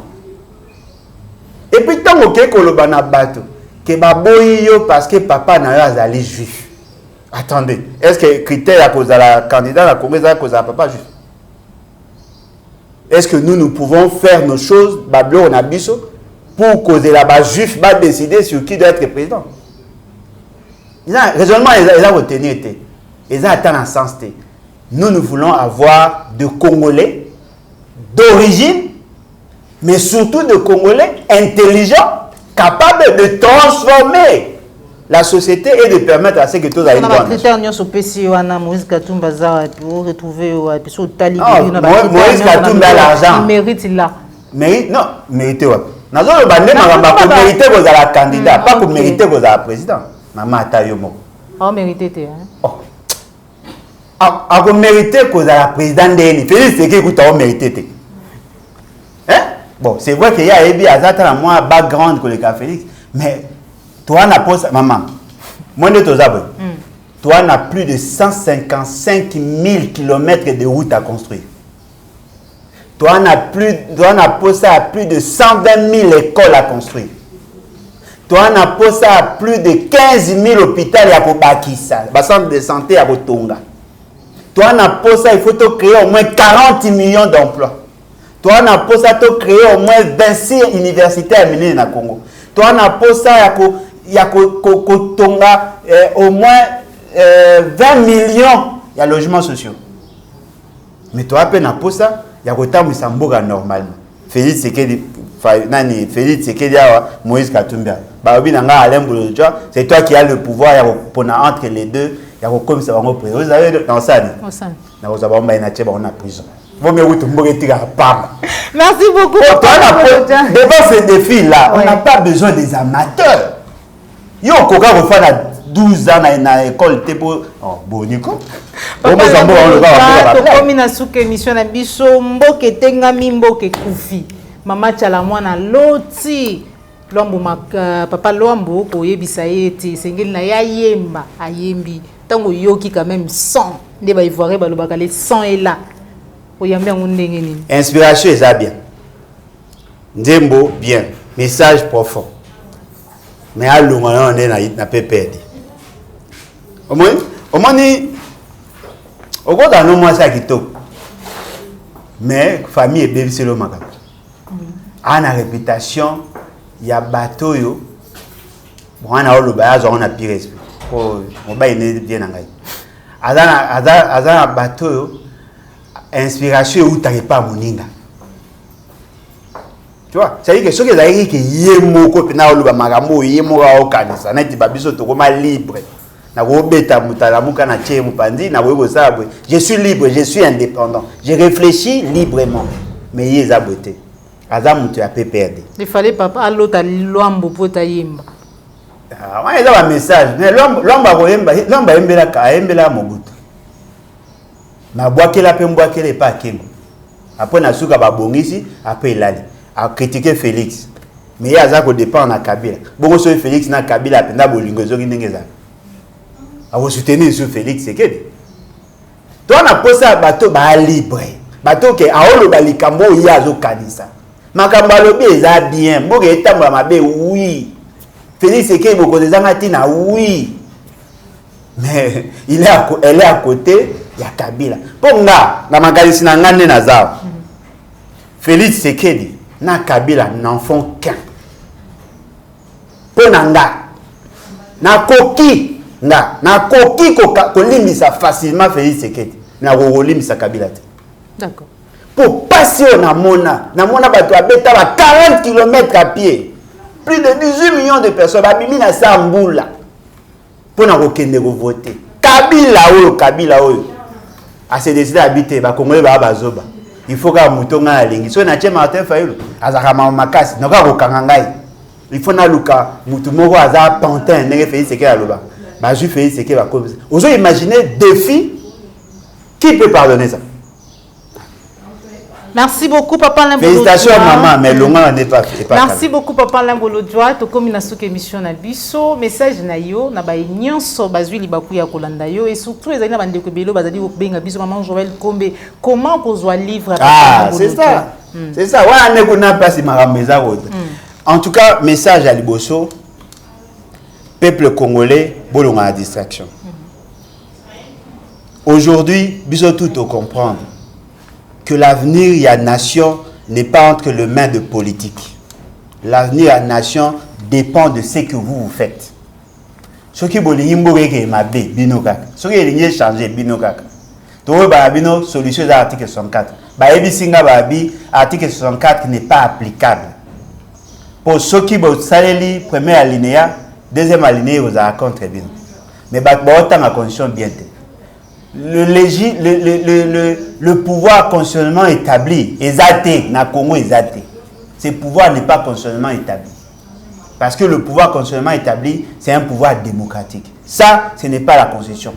Et puis tant que koloba na batu, que baboyi yo parce que papa na yo azali juif. Attendez, est-ce que critère à cause de la candidat à la Congrès à cause de papa juif? Est-ce que nous pouvons faire nos choses, bablo on a biso, pour causer la base juif va décider sur qui doit être président? Raisonnement, ils ont retenu été. Ils ont atteint un sens. Nous voulons avoir de Congolais d'origine, mais surtout de Congolais intelligents, capables de transformer la société et de permettre à ce que tout aille dans Moïse Katumba pour retrouver Moïse Katumba l'argent. Il mérite là. Mérite non, mérite ouais. Nazo le bandé pour mériter vous à la candidat, pas pour mériter vous à la président. Maman Tayomo. Ah mérité hein. Oh. A vous mériter vous à la présidente d'Eli. Félix c'est que vous avez mérité. Hein? Bon, c'est vrai qu'il y a Ebi Azata moi background que le cas Félix, mais toi n'a pas maman. Moi de toi toi n'a plus de 155 000 km de route à construire. Toi n'a pas ça à plus de 120 000 écoles à construire. Toi n'a pas ça à plus de 15 000 hôpitaux à Bakissa, centre de santé à Botonga. Toi n'a pas ça, il faut te créer au moins 40 millions d'emplois. Toi n'a pas ça, te créer au moins 26 universités à mener dans le Congo. Toi n'a pas ça, il y a au moins 20 millions de logements sociaux. Mais toi, à n'a pas ça, il y a autant de Samboga normalement. Félix Sekedi, Moïse Katumba. C'est toi qui as le pouvoir entre les deux. Il y a comme ça, vous avez dans ça. Vous avez en prison. Merci beaucoup. Devant ces défis-là, on n'a pas besoin des amateurs. Yo koka ko fa 12 ans na école tepo boniko. Tokomi na suka émission na biso mboke tengami mboke kufi. Mama chala mwana loti. Lombo papa Lombo ko yebisa yeti sengeli na ya yemba ayembi. Tango yoki quand même 100 nde ba ivoire ba lobaka les 100 est là. Oyambi ngundenge nini. Inspiration est bien. Ndembo bien. Message profond. Mais à l'ouman on est na pépé. Au moins au gros dans nos mois ça qui top. Mais famille et bébé c'est le macabre. A na réputation il y a bateau yo. Bon on a le voyage on a pire esprit. Oh on ba ine bien ngai. Azana bateau yo inspiration ou t'arrives pas moninga. Tu vois, c'est à dire que ce que j'ai dit que yemoko pena oluba magambo yemoka okanisa na tiba biso tokoma libre na go beta mutala muka na tie mupandi na webo sabwe je suis libre, je suis indépendant, je réfléchis librement mais yeza beauté aza mutu ya PPRD il fallait papa alota lwambo pota yemba ah ouais ça un message mais lwamba ko yemba yembela ka yembela mobutu na boakela pe mboakela pa kengo après na suka ba bongisi après ilali a critiqué Félix. Mais il y a ça qui dépend de Kabila. Bon, sur Félix, na Kabila, il y a des gens qui ont soutenir sur Félix, c'est que. Toi, on a posé un bateau libre. Bateau qui a eu le balicambo, il y a un canisa. Makambalobi, il a bien. Bon, il y a un oui. Félix, c'est que beaucoup de gens ont oui. Mais elle est à côté, il y a Kabila. Pour nga, na magalisi na ngane na zao. Félix, c'est que na Kabila n'en font qu'un. Ponanga na koki ko limbisa facilement Félix Sekedi na ko limbisa Kabila. D'accord. Pour passer na mona bato abeta ba 40 km à pied. plus de 18 millions de personnes. Babimi na Samboula. Pour na kokende ko voter. Kabila oyo. A se décider habiter ba Congolais ba bazoba. Il faut que mutonga alingi. So na tie Martin Fayulu azaka makasi. Noka ko kangangai. Il faut na luka mutu moko aza pantin ndenge Félix Sekela loba. Ba ju Félix Sekela ba comme ça. Vous imaginez défi qui peut pardonner ça? Merci beaucoup, Papa Limbolo. Félicitations, maman, mais l'onga n'est pas. Merci beaucoup, Papa Limbolo. To comme na souk émission na biso, message na yo, na ba nyonso bazui libaku ya kolanda yo et surtout les na bande ko belo bazali ko benga biso maman Joël Kombe. Comment kozwa livre? Ah, c'est ça. C'est ça. Wa ne kona pas si marameza road. En tout cas, message à liboso. Peuple congolais, bolonga la distraction. Aujourd'hui, biso tout au comprendre que l'avenir de la nation n'est pas entre les mains de politiques. L'avenir de la nation dépend de ce que vous faites. Ce qui est ce qui est changé, solution de l'article 64. L'article 64 n'est pas applicable. Pour ceux qui ont salé premier alinéa, deuxième alinéa, vous avez contre bien. Mais vous avez une condition bien. Le pouvoir constitutionnellement établi, exacté, na Congo exacté. Ce pouvoir n'est pas constitutionnellement établi. Parce que le pouvoir constitutionnellement établi, c'est un pouvoir démocratique. Ça, ce n'est pas la Constitution.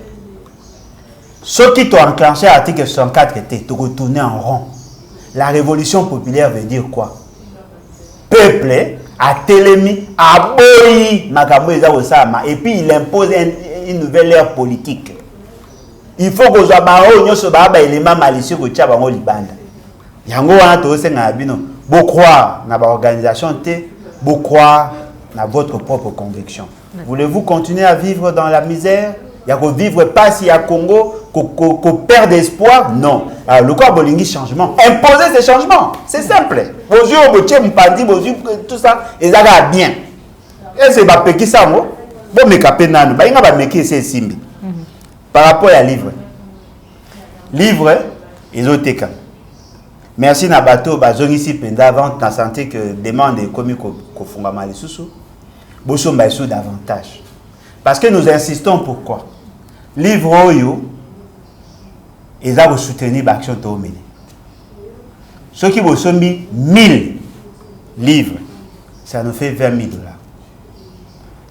Ceux qui t'ont enclenché l'article 64 étaient de retourner en rond. La révolution populaire veut dire quoi? Peuple a télémi, a boyi, et puis il impose une nouvelle ère politique. Il faut que vous ayez des éléments malicieux que vous avez libanda. Yango wana to senga bino. Vous croire dans l'organisation, vous croire dans votre propre conviction. Voulez-vous continuer à vivre dans la misère? Il y a que vivre pas si à Congo, qu'on perd d'espoir? Non. Alors, le corps bolingi changement. Imposer ces changements. C'est simple. Vos yeux, vos yeux, vos yeux, tout ça, et ça va bien. Et c'est pas qui ça, moi? Bon, mais capé nano. Bah, il y a pas mais c'est simbi. Par rapport à livre. Livre, ils ont été quand. Merci Nabato, bazong ici pendant avant na santé que demande commis ko funga mali susu. Boso mbaisu davantage. Parce que nous insistons pourquoi. Livre oyo ils ont soutenu l'action de mener. Ceux qui vous sont mis 1000 livres, ça nous fait 20 000 $.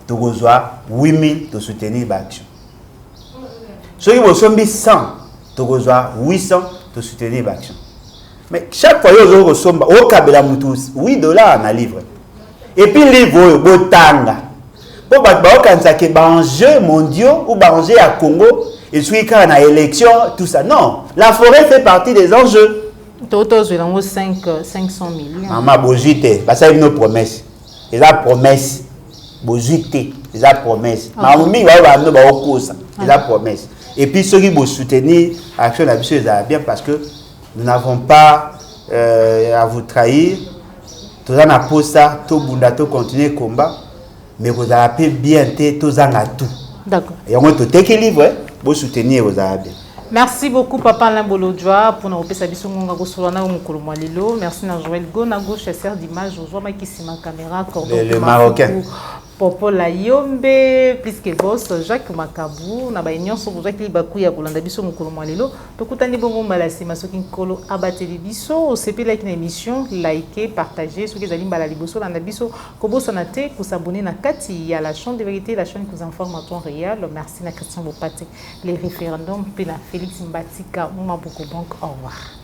Donc vous avez 8 000 de soutenir l'action. Ceux qui vous ont mis 100, donc vous avez 800 de soutenir l'action. Mais chaque fois, vous avez au Kabela Moutous, 8 $ en un livre. Et puis, le livre, vous tanga. Pour que enjeux mondiaux ou enjeux à Congo, et puis quand on a élection, tout ça. Non, la forêt fait partie des enjeux. Toto, je l'envoie 500 millions. Maman, bojite, parce que c'est une promesse. Ils ont promesse. Bojite, ils ont promesse. Maman, il va y avoir promesse. Et puis ceux qui vont soutenir l'action de la mission, ils bien parce que nous n'avons pas à vous trahir. Tout ça, on a ça, tout bunda, tout continuer le combat. Mais vous avez bien été, tout ça, tout. D'accord. Et on va tout équilibrer, vous soutenir, vous avez bien. Merci beaucoup, Papa Limbolo pour nous faire merci, Joël Gonago, chasseur d'images, je vois qui c'est ma caméra. Le Marocain. Popo la Yombe, plus que boss, Jacques Makabou, na ba nyonso pour Jacques Libaku ya kolanda biso mukolo mwalelo. Tokutani bongo malasi masoki nkolo abateli biso, osepe like na émission, liker, partager, soki ezali mbala liboso landa biso, kobosana te, kusabonner na kati ya la chaîne de vérité, la chaîne qui vous informe en temps réel. Merci na Christian Bopate, les référendums, pe na Félix Mbatika, Mumaboko Bank, au revoir.